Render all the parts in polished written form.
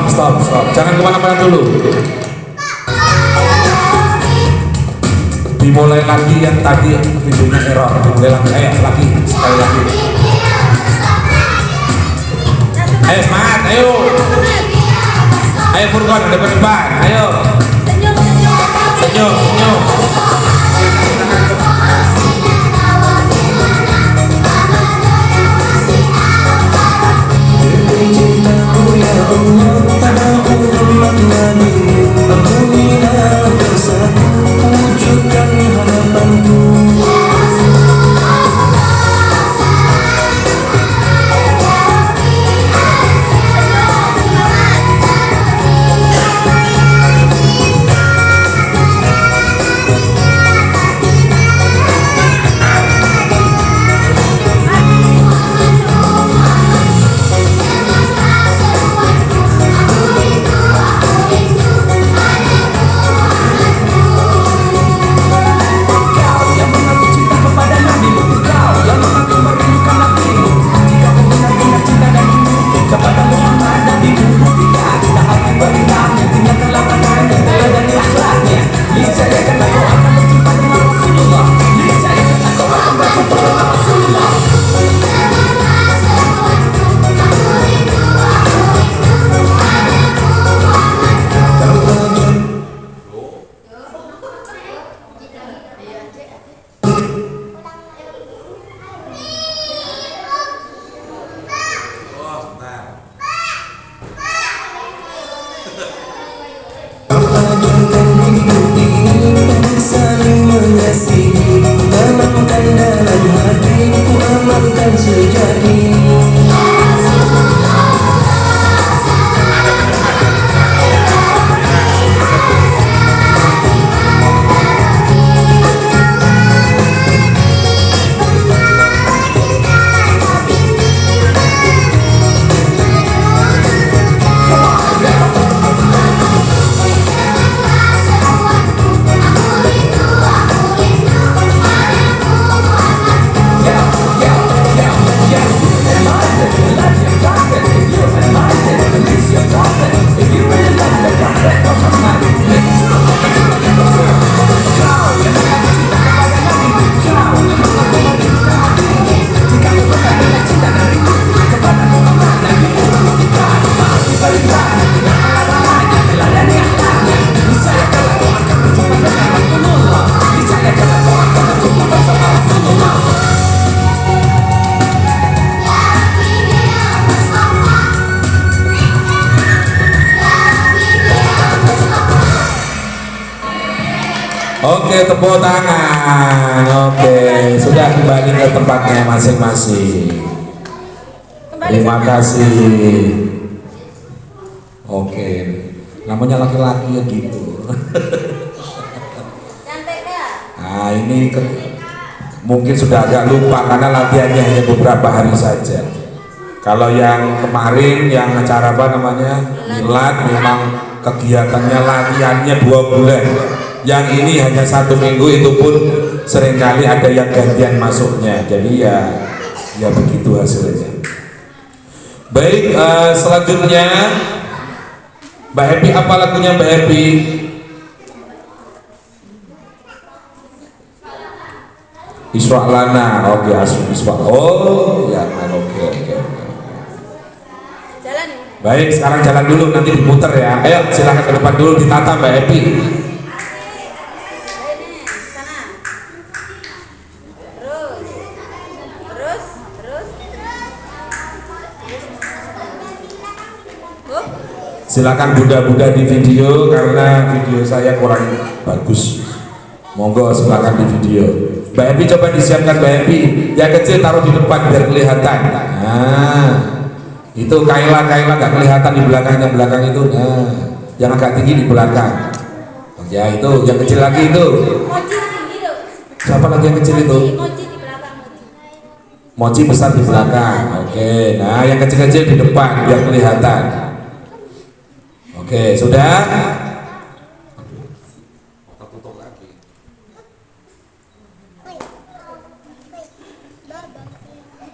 stop. Jangan kemana-mana dulu. Dimulai lagi yang tadi videonya error. Dimulai lagi, sekali lagi. Ayo semangat, ayo. Ayo Furqan, depan. Ayo. Senyum. Oke, tepuk tangan. Oke, sudah kembali ke tempatnya masing-masing. Terima kasih. Oke, namanya laki-laki ya gitu. Nah, ini mungkin sudah agak lupa karena latihannya hanya beberapa hari saja. Kalau yang kemarin, yang acara apa namanya, milad, memang kegiatannya latihannya 2 bulan. Yang ini hanya 1 minggu, itu pun seringkali ada yang gantian masuknya. Jadi ya begitu hasilnya. Baik, selanjutnya Mbak Happy, apa lagunya Mbak Happy? Iswa Lana. Oke, Iswa. Oh ya kan, oke. Baik, sekarang jalan dulu, nanti diputer ya. Ayo silahkan ke depan dulu, ditata Mbak Happy. Silakan Bunda-bunda di video karena video saya kurang bagus. Monggo silakan di video. Mbak Happy coba disiapkan Mbak Happy. Yang kecil taruh di depan biar kelihatan. Nah, itu Kaila nggak kelihatan di belakang itu. Nah, yang agak tinggi di belakang. Ya itu, yang kecil lagi itu. Siapa lagi yang kecil itu? Mochi besar di belakang. Oke, nah yang kecil-kecil di depan biar kelihatan. Oke, sudah?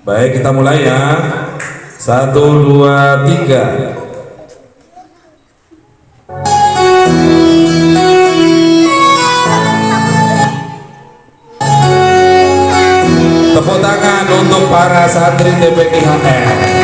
Baik, kita mulai ya. 1, 2, 3. tangan untuk para santri TPKHR.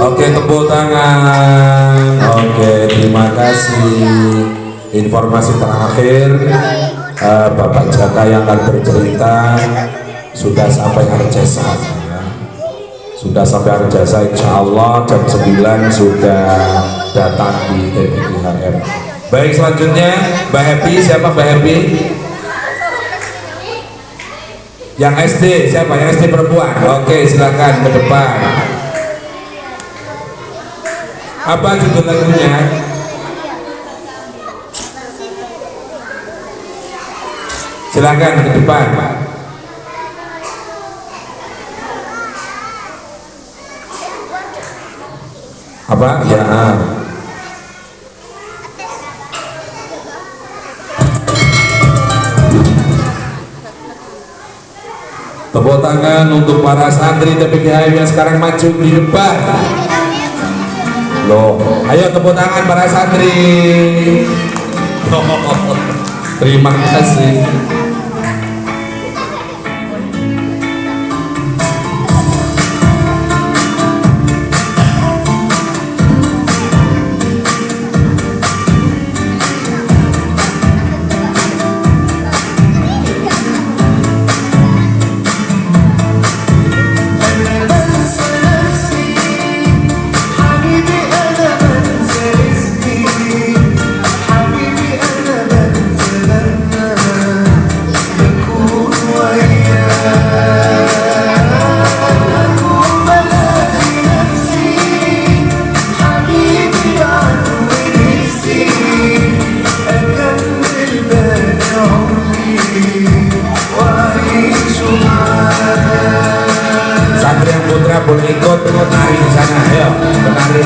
Oke, tepuk tangan. Oke, terima kasih. Informasi terakhir, Bapak Jaka yang akan bercerita sudah sampai Harjasa, ya. Sudah sampai Harjasa, insya Allah jam 9 sudah datang di TPKHR. Baik, selanjutnya Mbak Happy. Siapa Mbak Happy? Yang SD, siapa? Yang SD perempuan. Oke, silakan ke depan. Apa judul lagunya? Silakan ke depan. Apa? Ya. Tepuk tangan untuk para santri TPKHM yang sekarang maju di depan. Loh, ayo tepuk tangan para santri. Terima kasih. Santri yang putra boleh ikut menari di sana, ayo menari.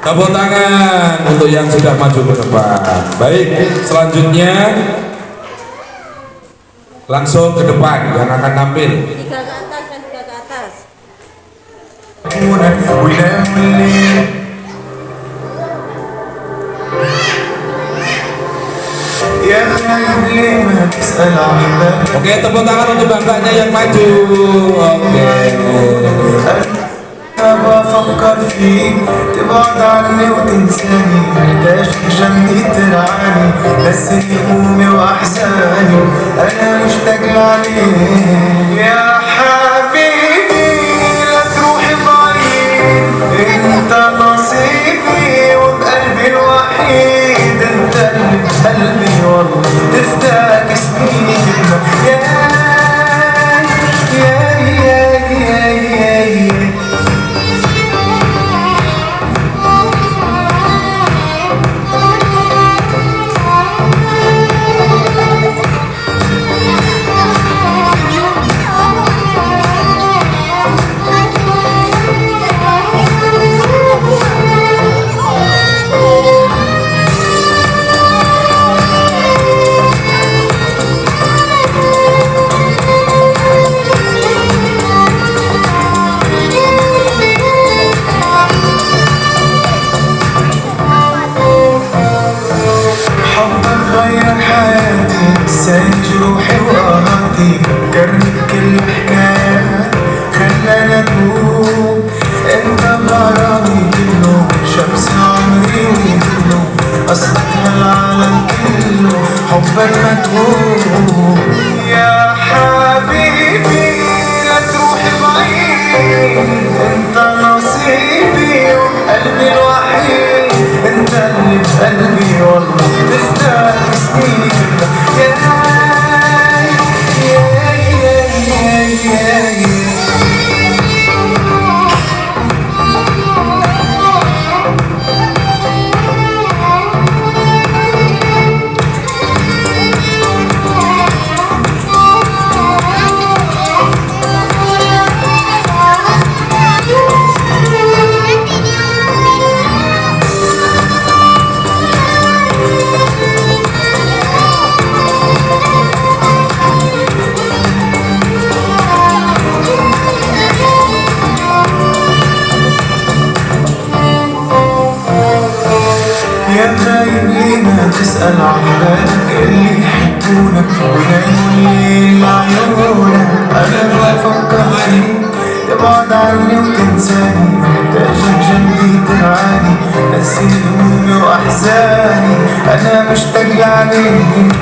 Tepuk tangan untuk yang sudah maju ke depan. Baik, selanjutnya langsung ke depan yang akan tampil. Tiga ke atas dan tiga ke atas. Oke, tepuk tangan untuk bapaknya yang maju. Oke. بفكر فيك تبعد عني وتنساني، محتاج جنبي ترعاني، نسي همومي واحزاني، انا مشتاق لعليك يا حبيبي. لا تروح بعيد، انت نصيبي وبقلبي الوحيد، انت اللي بقلبي والله تفتك سنيني كلها. نساني جروحي وقهرتي، فكرني بكل حكايات خلاني اتوب، انت غرامي كله، شمس عمري وكله، قصدك هالعالم كله، حبك متهوب يا حبيبي. لا تروح بعيد، انت نصيبي وقلبي الوحيد، انت اللي بقلبي والله تفتك سنيني كلها. يا غايب ليه ما تسأل عحبابك اللي يحبونك ويناموا الليل لعيونك، أنا بفكر فيك تبعد عني وتنساني، محتاجك جنبي ترعاني، نسي همومي وأحزاني، أنا مشتاق لعليك.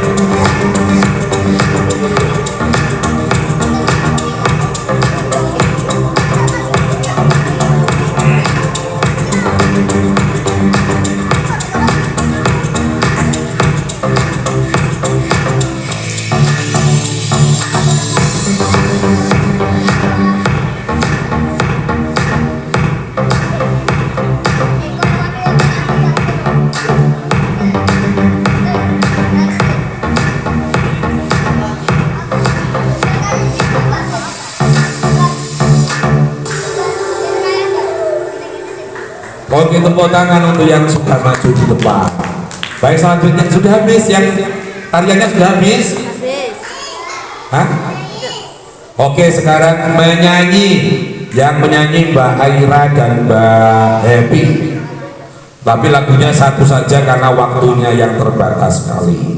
Oke, tepuk tangan untuk yang sudah maju di depan. Baik, selanjutnya sudah habis, yang tariannya sudah habis. Habis. Hah? Oke, sekarang menyanyi. Yang menyanyi Mbak Aira dan Mbak Happy. Tapi lagunya satu saja karena waktunya yang terbatas sekali.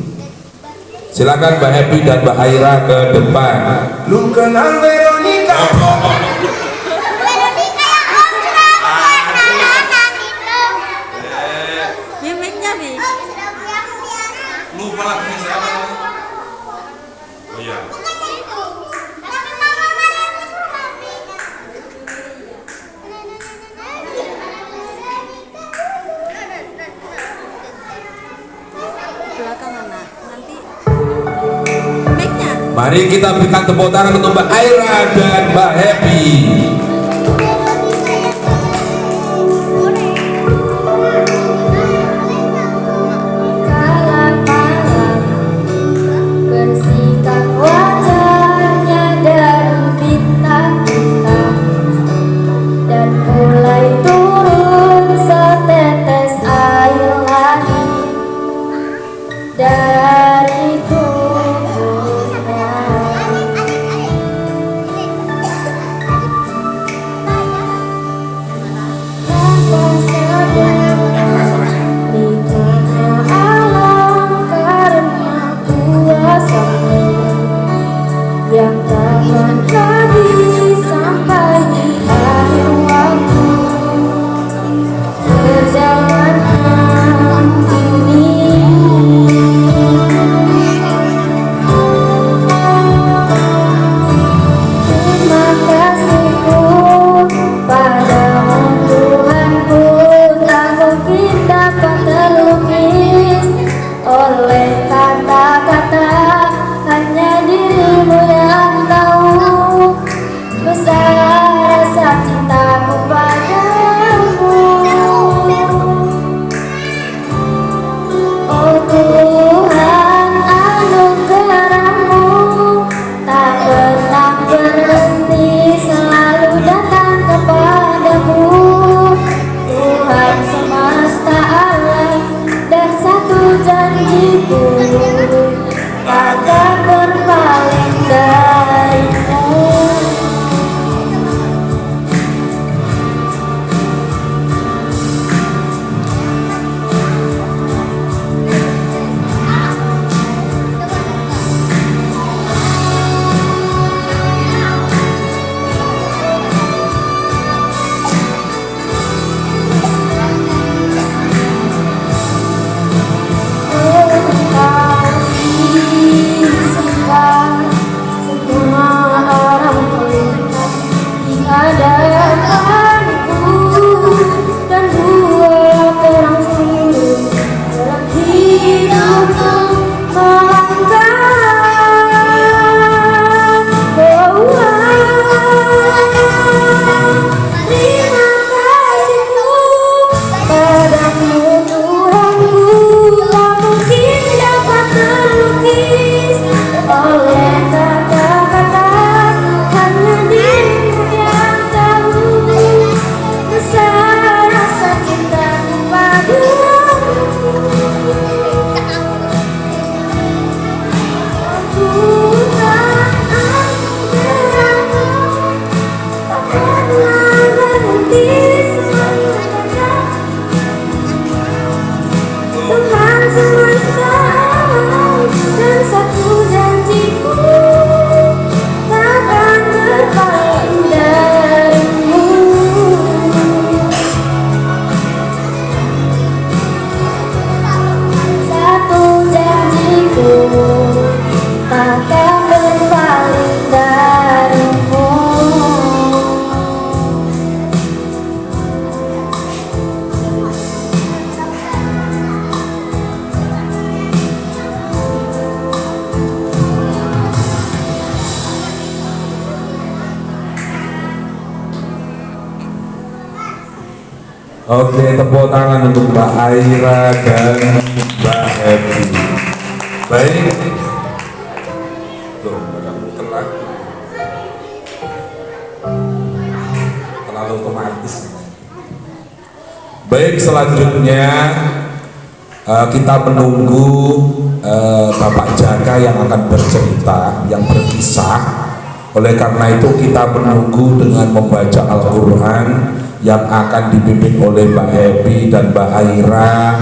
Silakan Mbak Happy dan Mbak Aira ke depan. Lu kenal Veronica? Mimiknya Bi. Lupa lagunya siapa? Oh iya. Belakang mana? Nanti mic-nya. Mari kita berikan tepuk tangan untuk Mbak Aira dan Mbak Happy. Tuhan semesta dan satu janjiku takkan berpaling darimu. Satu janjiku takkan berpaling darimu. Oke, tepuk tangan untuk Mbak Aira dan Mbak Happy. Baik. Loh, telat. Terlalu otomatis. Baik, selanjutnya kita menunggu Bapak Jaka yang akan bercerita, yang berkisah. Oleh karena itu kita menunggu dengan membaca Al-Quran yang akan dipimpin oleh Mbak Happy dan Mbak Aira,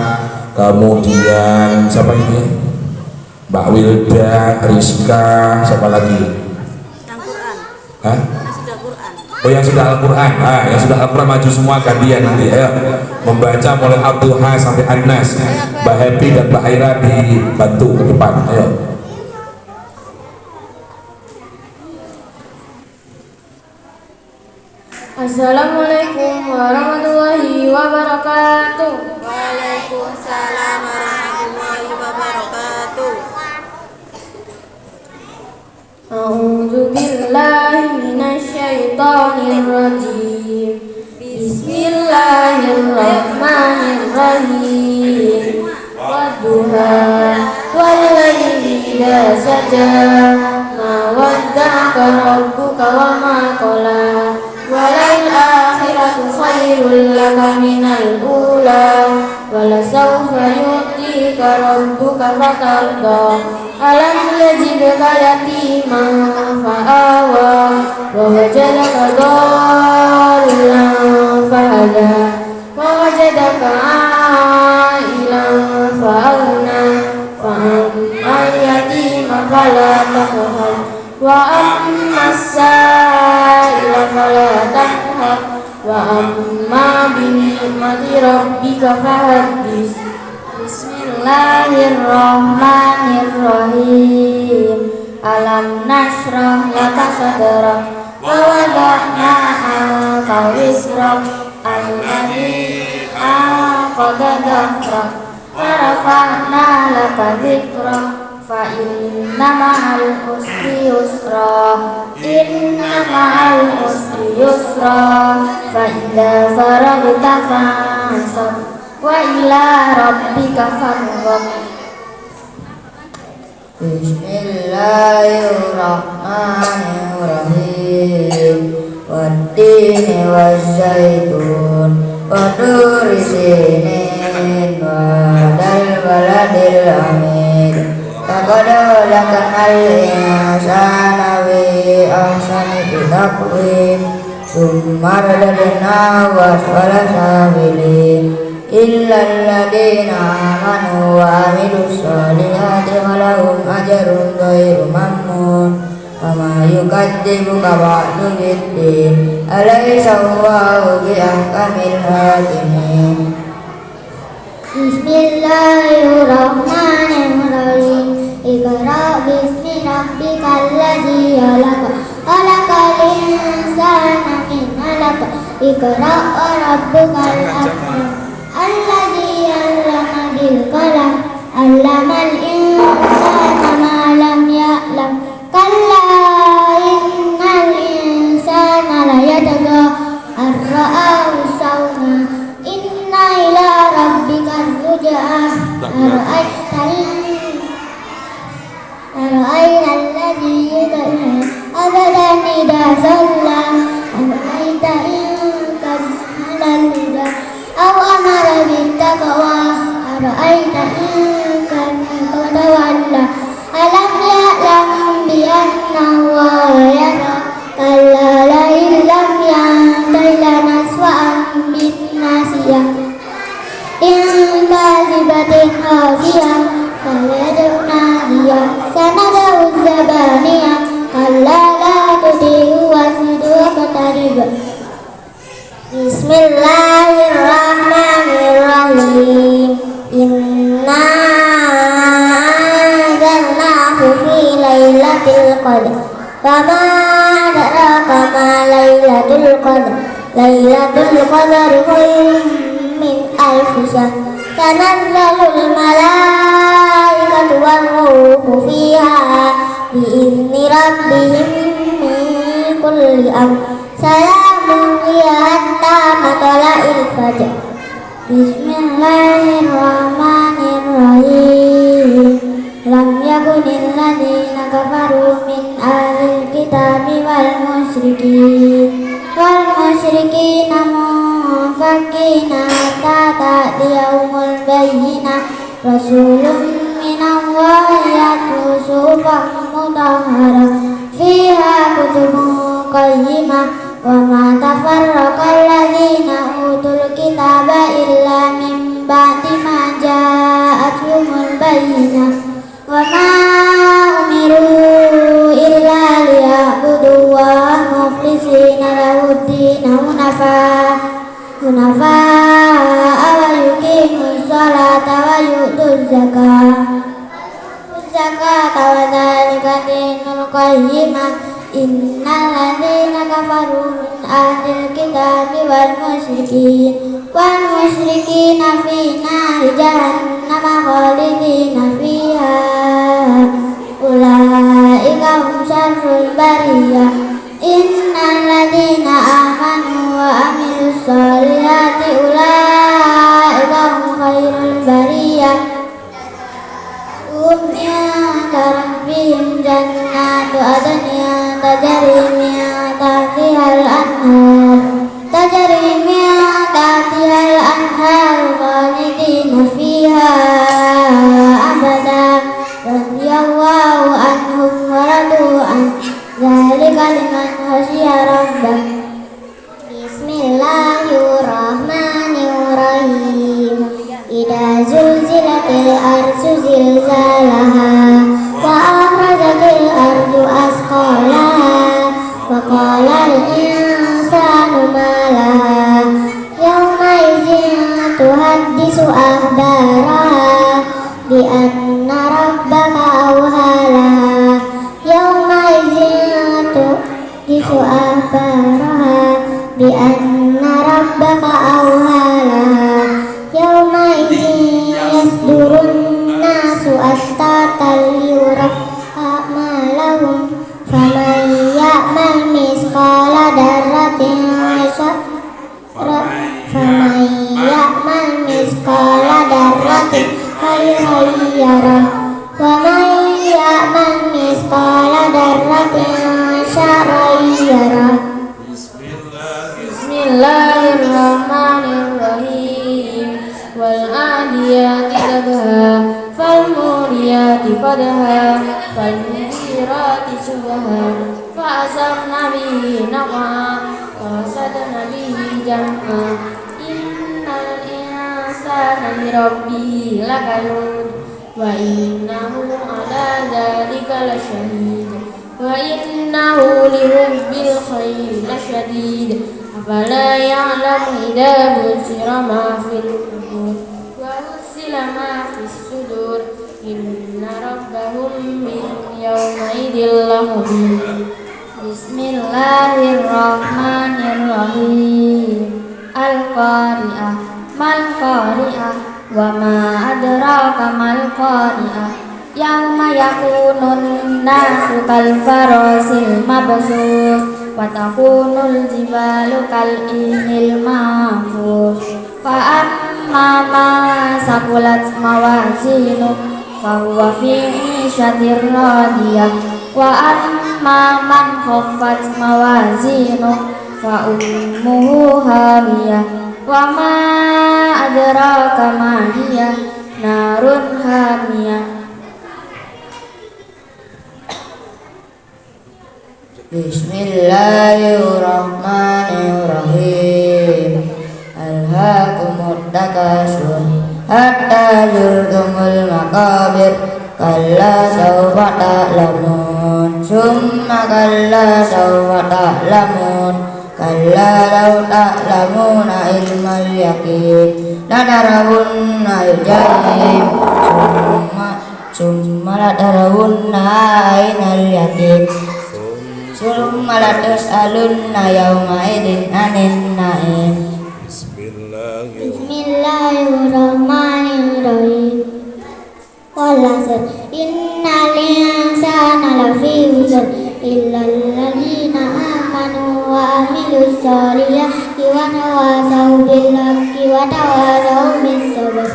kemudian siapa ini? Mbak Wilda, Rizka, siapa lagi? Yang Quran. Hah? Yang sudah Quran. Oh, yang sudah Al-Quran. Yang sudah Al-Quran maju semua gantian nanti. Ayo membaca mulai Abdullah sampai Anas. Mbak Happy dan Mbak Aira dibantu ke depan. Ayo. Assalamualaikum warahmatullahi wabarakatuh. Waalaikumsalam warahmatullahi wabarakatuh. A'udzu billahi minasy syaithanir rajim. Bismillahirrahmanirrahim. Wadduha wal laili idza saja. Ma wadda'aka rabbuka wa ma qala. Walal akhiratu khairul laka minal ula. Walasawfa yu'tika rabbuka fatarda. Alam yajidka yatiman fa'awa. Wa wajadaka dhallan fahada. Wa wajadaka a'ilan fa'agna. Fa'ammal yatima fala taqhar. Wa ammas sa'ila fala tanhar. Wa amma bi ni'mati rabbika fahaddis. Bismillahirrahmanirrahim. Alam nashrah laka sadrak wa wada'na anka wizrak alladhi anqadha dhahrak wa rafa'na laka dhikrak. Fa inna ma'al usri yusra. Inna ma'al usri yusra. Fa idza faragta fansab wa ila rabbika farghab. Bismillahirrahmanirrahim. Wattini wazzaitun wa turi sinin wa dal baladil amin. Laqad khalaqnal insana fi ahsani taqwim. Tsumma radadnahu asfala safilin. Illal ladzina amanu wa amilus solihati falahum ajrun ghairu mamnun. Wa yukadzibuka ba'du biddin. Alaysa Allahu bi ahkamil hakimin. Bismillahirrahmanirrahim. Iqra bismi rabbikal ladzi khalaq. Khalaqal insana min 'alaq. Iqra wa rabbukal akram. Alladzi 'allama bil qalam. 'allamal insana ma lam ya'lam. Kalla innal insana la yatgha ar-ra'ahu istagna. Inna ila rabbika ruj'ah. Ara'aita alladzi yud'u abadan idza salla. Ara'aita in kana al-huda aw amara bit-taqwa. Ara'aita in kana tawalla. Alam ya'lam bi anna Allaha yara. Kalla la illam yantahi lanasfa'an bin nasiyah. In kazibatin القدر وما أدراك ما ليلة القدر ليلة القدر خير من ألف شهر تنزل الملائكة والروح فيها بإذن ربهم من كل أمر سلام هي حتى مطلع الفجر بسم الله الرحمن الرحيم لم يكن الذين كفروا من أهل الكتاب والمشركين منفكين حتى تأتيهم البينة رسول من الله يتلو صحفا مطهرة فيها كتب قيمة وما تفرق الذين أوتوا الكتاب إلا من بعد ما جاءتهم البينة وما أمروا إلا ليعبدوا الله مخلصين له الدين حنفاء ويقيموا الصلاة ويؤتوا الزكاة وذلك دين القيمة إن الذين كفروا من أهل الكتاب والمشركين في نار جهنم خالدين فيها أولئك هم شر البرية إن الذين آمنوا وعملوا الصالحات أولئك هم خير البرية هم عند ربهم جنات عدن تجري من تحتها الأنهار خالدين فيها أبدا رضي الله عنهم ورضوا عنه ذلك لمن خشي ربه بسم الله الرحمن الرحيم إذا زلزلت الأرض زلزالها وأخرجت الأرض أثقالها وقال الإنسان ما لها يومئذ تحدث أخبارها بأن ربك أوحى لها يومئذ تحدث أخبارها بأن ربك أوحى لها يومئذ يصدر الناس أشتاتا ليرى أعمالهم فمن يعمل مثقال ذرة خيرا يره ومن يعمل مثقال ذرة شرا يره بسم الله الرحمن الرحيم والعاديات ضبحا فالموريات قدحا فالمغيرات صبحا فأثرن به نقعا ووسطن به جمعا إن الإنسان لربه لكنود وإنه على ذلك لشهيد وإنه لحب الخير لشديد أفلا يعلم إذا بشر ما في القبور وحصل ما في الصدور إن ربهم بهم يومئذ لخبير بسم الله الرحمن الرحيم القارئة ما القارئة وما أدراك ما القارئة يوم يكون الناس كالفراش المبثوث وتكون الجبال كالعهن المنفوش فأما من ثقلت موازينه فهو في عيشة راضية وأما من خفت موازينه فأمه هاوية وما أدراك ما هي نار حامية Bismillahirrahmanirrahim. Alhaakumut takasur hatta zurtumul maqabir. Kalla sawfa ta'lamun, summa kalla sawfa ta'lamun. Kalla law ta'lamuna ilmal yaqin latarawunnal jahim summa latarawunna ainal yakin summa latus'alunna yawma idin anin na'im. Bismillahirrahmanirrahim. Qul asr innal insana lafi khusr illa alladziina aamanu wa amilus solihati wa tawasaw bil haqqi wa tawasaw bis sabr.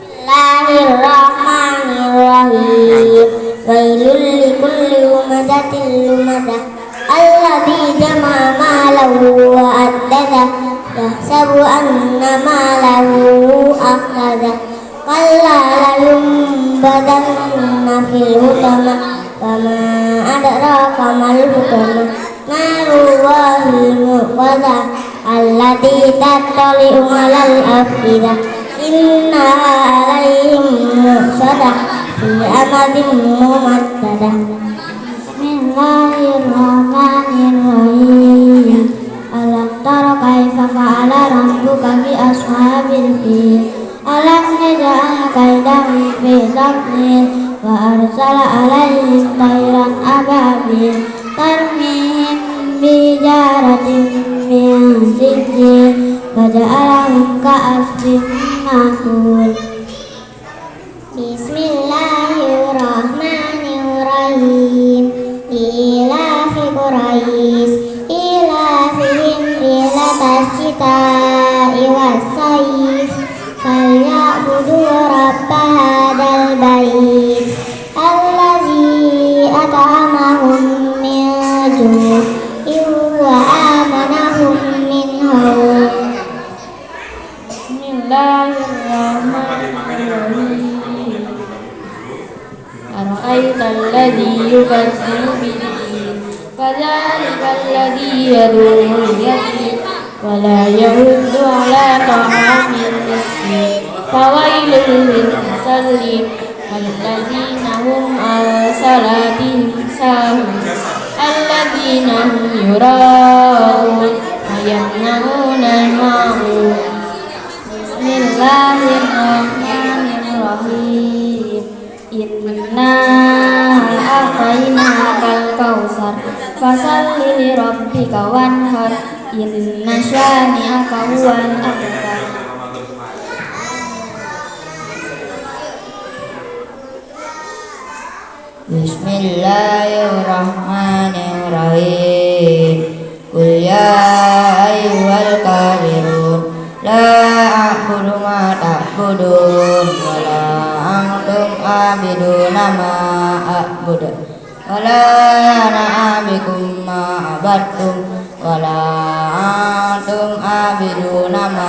Bismillahirrahmanirrahim. Wailul likulli humazatin lumazah alladzi jama'a malahu wa addadah yahsabu anna malahu akhradah kalla layunbadanna fil hutama wama adraka mal hutama narullahil muqadah allati tattali'u alal afidah innaha alaihim muqsadah fi amadin mumaddadah. Bismillahirrahmanirrahim. Alam tara kaifa fa'ala rabbuka bi ashabil fil alam naj'al kaidahum fi tadlil wa arsala alaihim tayran ababil tarmihim bi jaratin min sijil faja'alahum ka'asfin ma'kul. Bismillahirrahmanirrahim. Ilafi Quraisy ilafihim rihlatas syita'i was-sayf falyabudu rabba hadzal bait allazi at'amahum min ju'in wa amanahum min khawf. Bismillahirrahmanirrahim. Ara'aital ladzi yukazzibu bid-din fadzalika alladzi yad'ul yatim wa la yahuddu 'ala ta'amil miskin fawailul lil musallin alladzina hum 'ala salatihim sahun alladzina hum yura'un wa yamna'una al-ma'ruf. Bismillahirrahmanirrahim. Inna a'tainakal kautsar fasalli li rabbika wanhar inna syani'aka huwal abtar. Bismillahirrahmanirrahim. Qul ya ayyuhal kafirun la a'budu ma ta'budun wa la antum abiduna ma a'budu wa la ana abikum ma abadtum wa la antum abiduna ma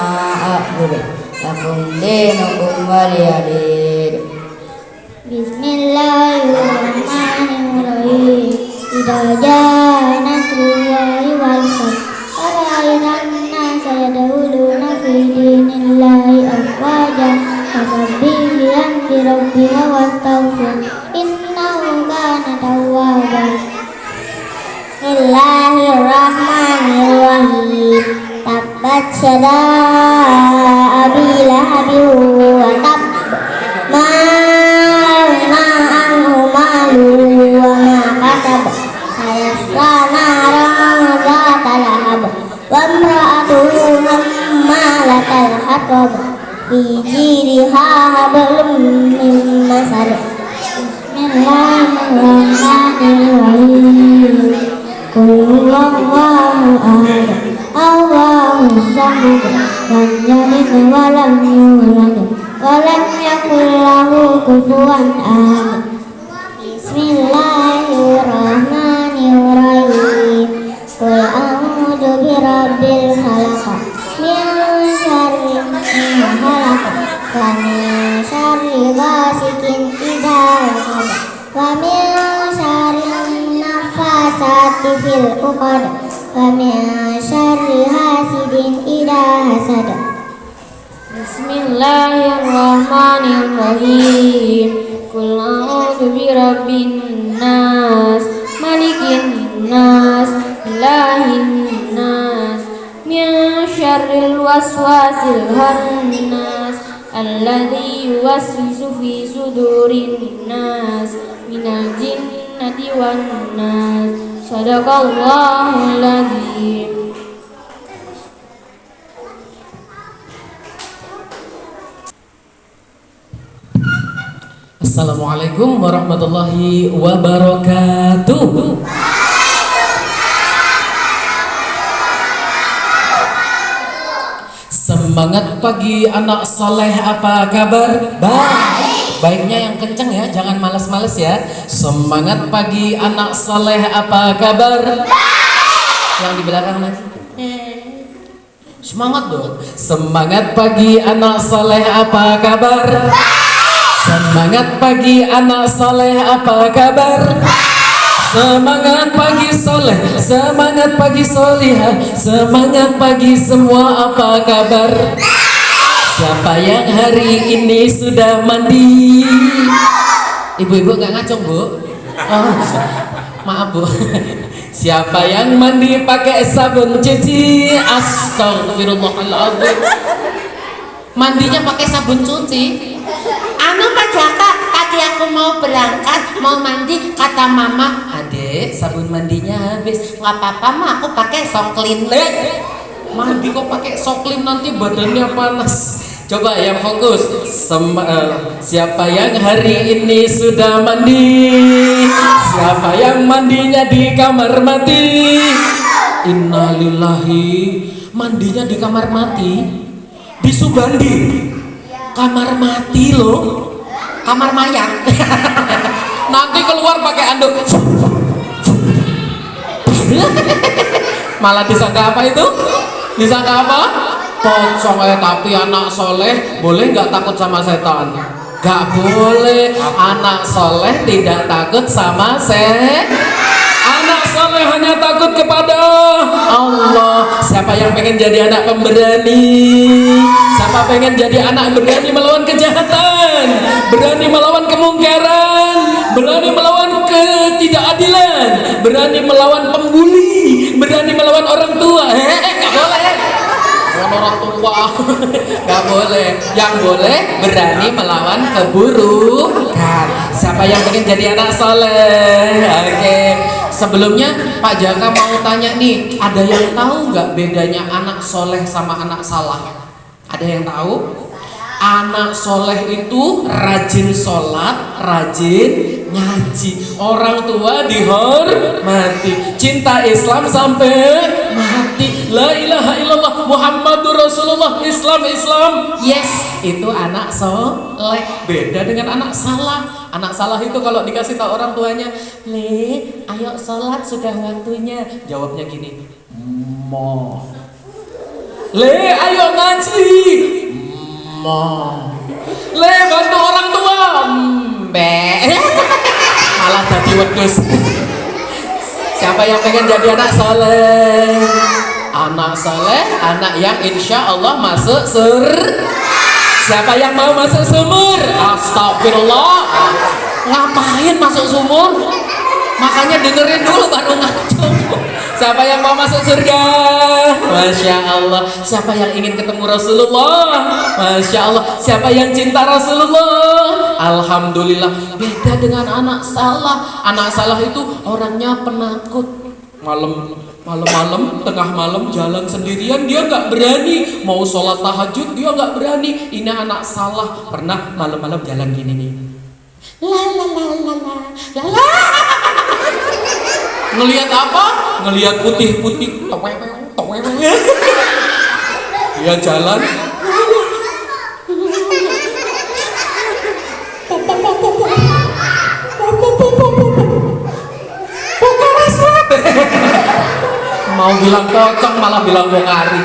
a'budu lakum dinukum waliyadin. Bismillahirrahmanirrahim. Idza jaa nasrullahi wal fath fara'aitan nasa yadkhuluna fi dinillahi afwaja fasabbih bihamdi rabbika wastaghfir innahu kana tawwaban. Bismillahirrahmanirrahim. Tabbat yadaa abi lahabin wa tab ma anhu maluhu wa ma kasab sayasla naran zata lahab wa imra'atuhu hammalatal hatab fi jiriha hablum min masad. Bismillahirrahmanirrahim. Qul huwallahu ahad Allahus samad lam yalid wa lam yulad wa lam yakul lahu kufuwan ahad. Bismillahirrahmanirrahim. Qul a'udzu birabbil falaq min syarri ma khalaq wa min syarri ghasikin idza waqab wa min syarri nafasati fil 'uqad wa min syarri hasidin idza hasad. Bismillahirrahmanirrahim. Qul a'udzu birabbin nas malikin nas ilahin nas min syarril waswasil khannas alladzi yuwaswisu fi sudurin nas minal jinnati wan nas. Shadaqallahul azim. Assalamualaikum warahmatullahi wabarakatuh. Semangat pagi anak soleh, apa kabar? Baik. Baiknya yang kenceng ya, jangan males-males ya. Semangat pagi anak soleh, apa kabar? Yang di belakang lagi. Semangat dong. Semangat pagi anak soleh, apa kabar? Semangat pagi anak soleh, apa kabar? Semangat pagi soleh, semangat pagi solihah, semangat pagi semua, apa kabar? Siapa yang hari ini sudah mandi? Ibu-ibu nggak ngacung, Bu? Oh, maaf, Bu. Siapa yang mandi pakai sabun cuci? Astagfirullahaladzim. Mandinya pakai sabun cuci? Anu Pak Jaka, tadi aku mau berangkat, mau mandi, kata mama, adek sabun mandinya habis. Nggak apa-apa mah, aku pakai soklin. Mandi kok pakai soklin, nanti badannya panas. Coba yang fokus. Siapa yang hari ini sudah mandi? Siapa yang mandinya di kamar mati? Innalillahi. Mandinya di kamar mati? Di Subandi? Kamar mati loh, kamar mayat. Nanti keluar pakai anduk. Malah disangka apa itu? Disangka apa? Pocong. Tapi anak soleh boleh nggak takut sama setan? Gak boleh. Anak soleh tidak takut sama anak soleh hanya takut kepada Allah. Siapa yang pengen jadi anak pemberani? Siapa pengen jadi anak berani melawan kejahatan, berani melawan kemungkaran, berani melawan ketidakadilan, berani melawan pembuli, berani melawan orang tua? Gak boleh. Melawan orang tua gak boleh. Yang boleh berani melawan keburukan. Siapa yang pengen jadi anak soleh? Oke. Sebelumnya Pak Jaka mau tanya nih, ada yang tahu nggak bedanya anak soleh sama anak salah? Ada yang tahu? Anak soleh itu rajin sholat, rajin ngaji, orang tua dihormati, cinta Islam sampai mati, la ilaha illallah Muhammadur Rasulullah, Islam. Yes, itu anak soleh. Beda dengan anak salah. Anak salah itu kalau dikasih tahu orang tuanya, Le, ayo sholat sudah waktunya, jawabnya gini, Mo. Le, ayo ngaji, Mo. Le, bantu orang tua, Mbe. Malah jadi wedus. Siapa yang pengen jadi anak soleh? Anak soleh, anak yang insya Allah masuk Siapa yang mau masuk sumur? Astagfirullah. Ngapain masuk sumur? Makanya dengerin dulu baru ngacung. Siapa yang mau masuk surga? Masya Allah. Siapa yang ingin ketemu Rasulullah? Masya Allah. Siapa yang cinta Rasulullah? Alhamdulillah. Beda dengan anak salah. Anak salah itu orangnya penakut. Malam-malam, tengah malam jalan sendirian, dia nggak berani. Mau sholat tahajud dia nggak berani. Ini anak salah. Pernah malam-malam jalan gini nih, la. Ngelihat apa? Ngelihat putih-putih. Dia jalan. Mau bilang pocong malah bilang bongkari.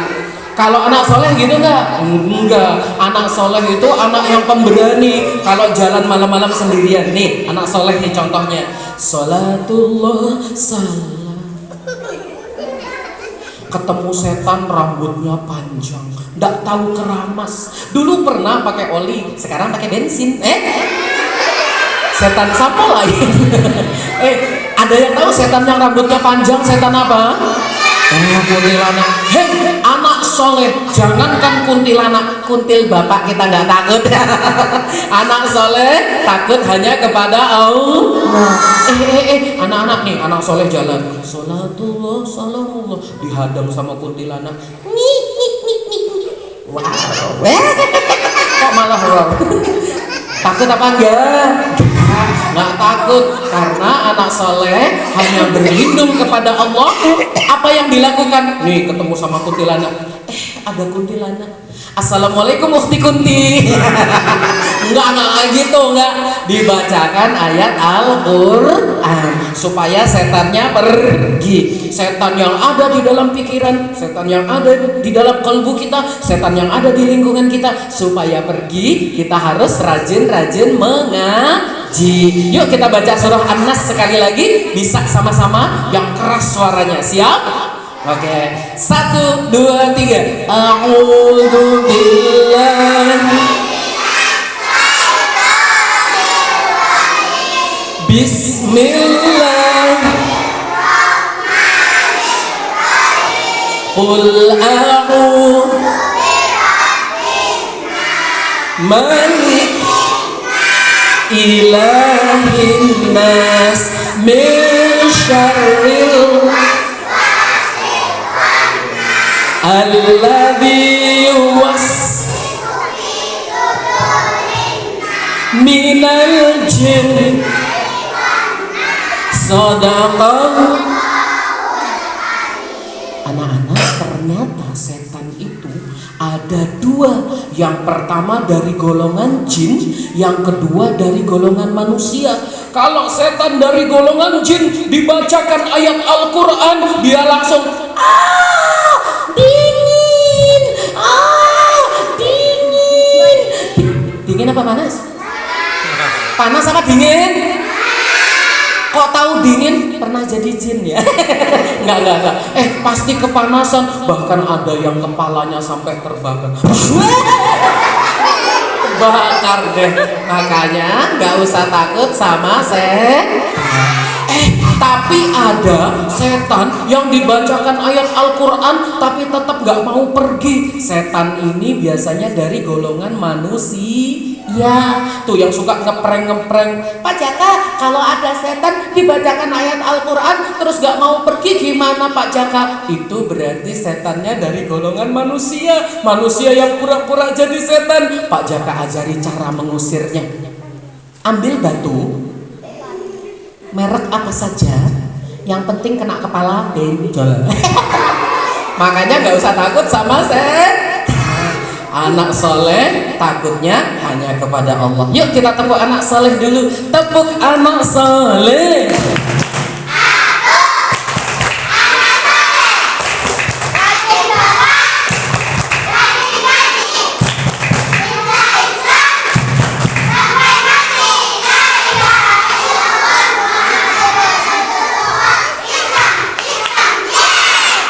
Kalau anak soleh gitu enggak? Enggak. Anak soleh itu anak yang pemberani. Kalau jalan malam-malam sendirian nih, anak soleh nih contohnya. Salatullah salam. Ketemu setan rambutnya panjang, enggak tahu keramas. Dulu pernah pakai oli, sekarang pakai bensin. Setan sampo lain. Ada yang tahu setan yang rambutnya panjang setan apa? Oh, kuntilanak. Hei, anak soleh, jangankan kuntilanak, kuntil bapak kita nggak takut. Anak soleh takut hanya kepada Allah. Anak-anak nih, anak soleh jalan. Salatullah, salamullah, dihadang sama kuntilanak. Wow. Kok malah roh? Takut apa enggak? Nggak takut, karena anak soleh hanya berlindung kepada Allah. Apa yang dilakukan? Nih ketemu sama kuntilanak, ada kuntilanak. Assalamualaikum ukhti kunti. Enggak gitu, enggak. Dibacakan ayat Al-Quran supaya setannya pergi. Setan yang ada di dalam pikiran, setan yang ada di dalam kalbu kita, setan yang ada di lingkungan kita, supaya pergi, kita harus rajin-rajin mengaji. Yuk kita baca surah An-Nas sekali lagi, bisa sama-sama yang keras suaranya. Siap? Oke, 1, 2, 3. A'udzu billahi Bismillah. Qul a'udzu malik ilahin nas min syarril alladzi minal jin. Sadaqah. Anak-anak, ternyata setan itu ada dua. Yang pertama dari golongan jin, yang kedua dari golongan manusia. Kalau setan dari golongan jin, dibacakan ayat Al-Quran, dia langsung dingin, dingin. Dingin apa panas? Panas apa dingin? Kok tahu dingin? Pernah jadi jin ya? Enggak. Pasti kepanasan. Bahkan ada yang kepalanya sampai terbakar. Bakar deh. Makanya nggak usah takut sama tapi ada setan yang dibacakan ayat Al-Quran tapi tetap nggak mau pergi. Setan ini biasanya dari golongan manusia. Ya, tuh yang suka ngeprank. Pak Jaka, kalau ada setan dibacakan ayat Al-Quran terus gak mau pergi, gimana Pak Jaka? Itu berarti setannya dari golongan manusia. Manusia yang pura-pura jadi setan. Pak Jaka ajari cara mengusirnya. Ambil batu, merek apa saja, yang penting kena kepala benjol. Makanya gak usah takut sama setan. Anak soleh takutnya hanya kepada Allah. Yuk kita tepuk anak soleh dulu. Tepuk anak soleh.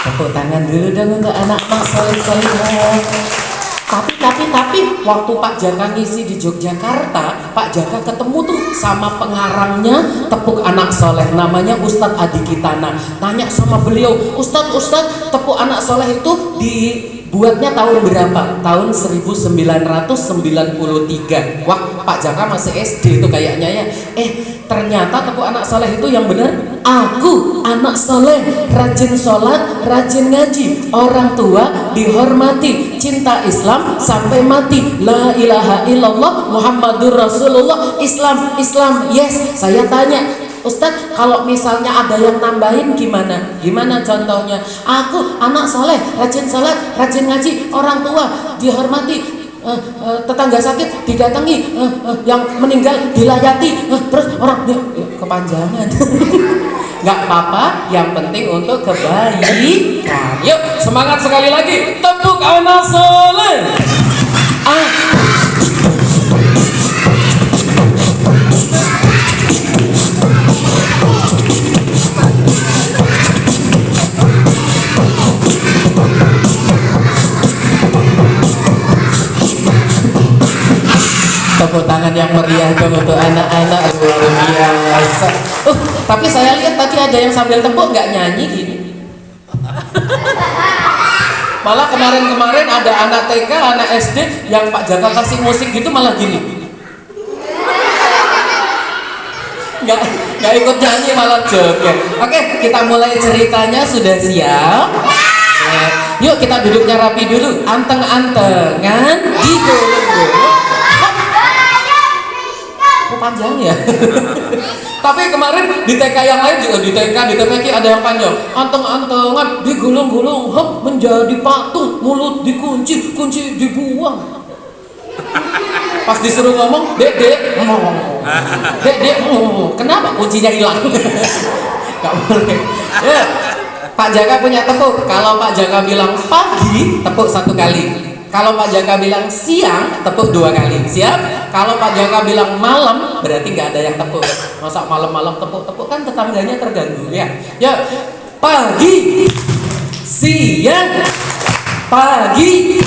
Tepuk tangan dulu dong untuk anak-anak soleh-soleh. Tapi waktu Pak Jaka ngisi di Yogyakarta, Pak Jaka ketemu tuh sama pengarangnya Tepuk Anak Soleh, namanya Ustadz Adi Kitana. Tanya sama beliau, Ustadz, Tepuk Anak Soleh itu dibuatnya tahun berapa? Tahun 1993. Wah, Pak Jaka masih SD itu kayaknya ya. Ternyata Tepuk Anak Soleh itu yang benar, aku anak soleh, rajin sholat, rajin ngaji, orang tua dihormati, cinta Islam sampai mati, la ilaha illallah Muhammadur Rasulullah. Islam, yes. Saya tanya, Ustadz, kalau misalnya ada yang nambahin gimana? Gimana contohnya? Aku anak soleh, rajin sholat, rajin ngaji, orang tua dihormati, tetangga sakit didatangi, yang meninggal dilayati, terus orang kepanjangan. Nggak apa-apa, yang penting untuk kebaikan. Yuk semangat sekali lagi, tepuk anak soleh. Tepuk tangan yang meriah dong untuk anak-anak, luar biasa. Tapi saya lihat tadi ada yang sambil tepuk nggak nyanyi gini. Malah kemarin-kemarin ada anak TK, anak SD yang Pak Jaka kasih musik gitu malah gini. Nggak ikut nyanyi malah joget. Oke, kita mulai ceritanya, sudah siap? Yuk kita duduknya rapi dulu, anteng-antengan, digulung-gulung. Oh panjang ya. Tapi kemarin di TK yang lain juga, di TK, di TPK ada yang panjang. Anteng-antengan, digulung-gulung, hop, menjadi patung, mulut dikunci, kunci dibuang. Pas disuruh ngomong, dek, kenapa kuncinya hilang? Gak boleh. Ya, Pak Jaka punya tepuk. Kalau Pak Jaka bilang pagi, tepuk 1 kali. Kalau Pak Jaka bilang siang, tepuk 2 kali. Siap? Kalau Pak Jaka bilang malam, berarti nggak ada yang tepuk. Masa malam-malam tepuk-tepuk, kan tetangganya terganggu ya. Ya, pagi, siang, pagi.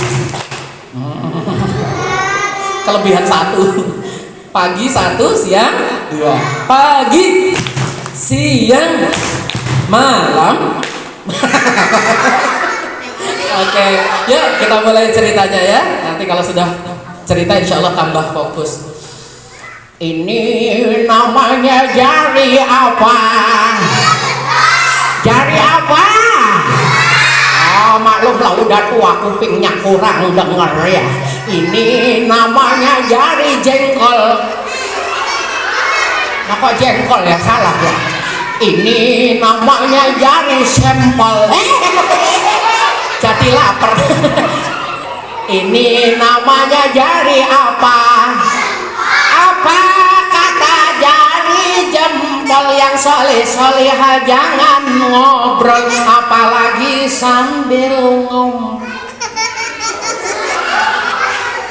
Kelebihan 1. Pagi 1, siang 2. Pagi, siang, malam. Oke, yuk kita mulai ceritanya ya. Nanti kalau sudah cerita insya Allah tambah fokus. Ini namanya jari apa? Jari apa? Oh, maklum lah udah tua, kupingnya kurang denger ya. Ini namanya jari jengkol. Nah, kok jengkol ya, salah ya. Ini namanya jari sempol. Jadi lapar. Ini namanya jari apa? Apa kata jari jempol yang soleh-solehah jangan ngobrol apalagi sambil ngomong.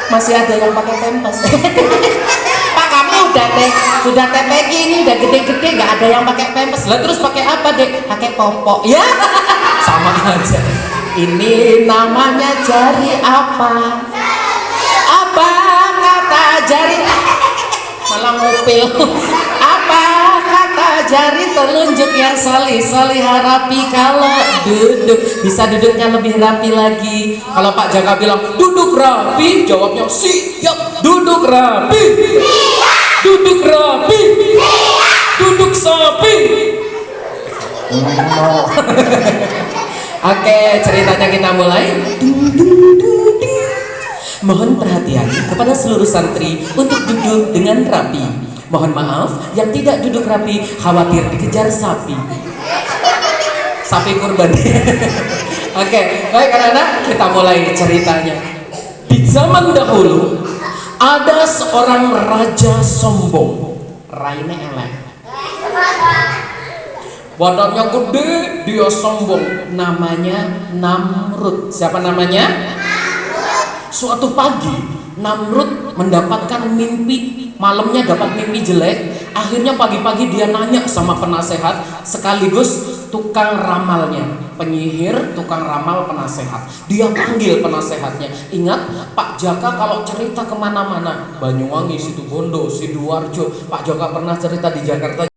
Masih ada yang pakai pempes. Pak, kami sudah TPK ini udah gede-gede nggak ada yang pakai pempes. Lah terus pakai apa, Dek? Pakai popok. Ya. Sama aja. Ini namanya jari apa? Apa kata jari? Malah ngupil. Apa kata jari telunjuk yang solih rapi? Kalau duduk bisa duduknya lebih rapi lagi. Kalau Pak Jaka bilang duduk rapi, jawabnya siap. Duduk rapi, duduk rapi, duduk sapi. Oke, ceritanya kita mulai. Mohon perhatian kepada seluruh santri untuk duduk dengan rapi. Mohon maaf yang tidak duduk rapi khawatir dikejar sapi. Sapi kurban. Oke, baik anak-anak, kita mulai ceritanya. Di zaman dahulu ada seorang raja sombong. Raine elek. Badannya gede, dia sombong. Namanya Namrud. Siapa namanya? Suatu pagi Namrud mendapatkan mimpi, malamnya dapat mimpi jelek. Akhirnya pagi-pagi dia nanya sama penasehat sekaligus tukang ramalnya, penyihir, tukang ramal, penasehat. Dia panggil penasehatnya. Ingat, Pak Jaka kalau cerita kemana-mana, Banyuwangi, Situbondo, Sidoarjo, Pak Jaka pernah cerita di Jakarta.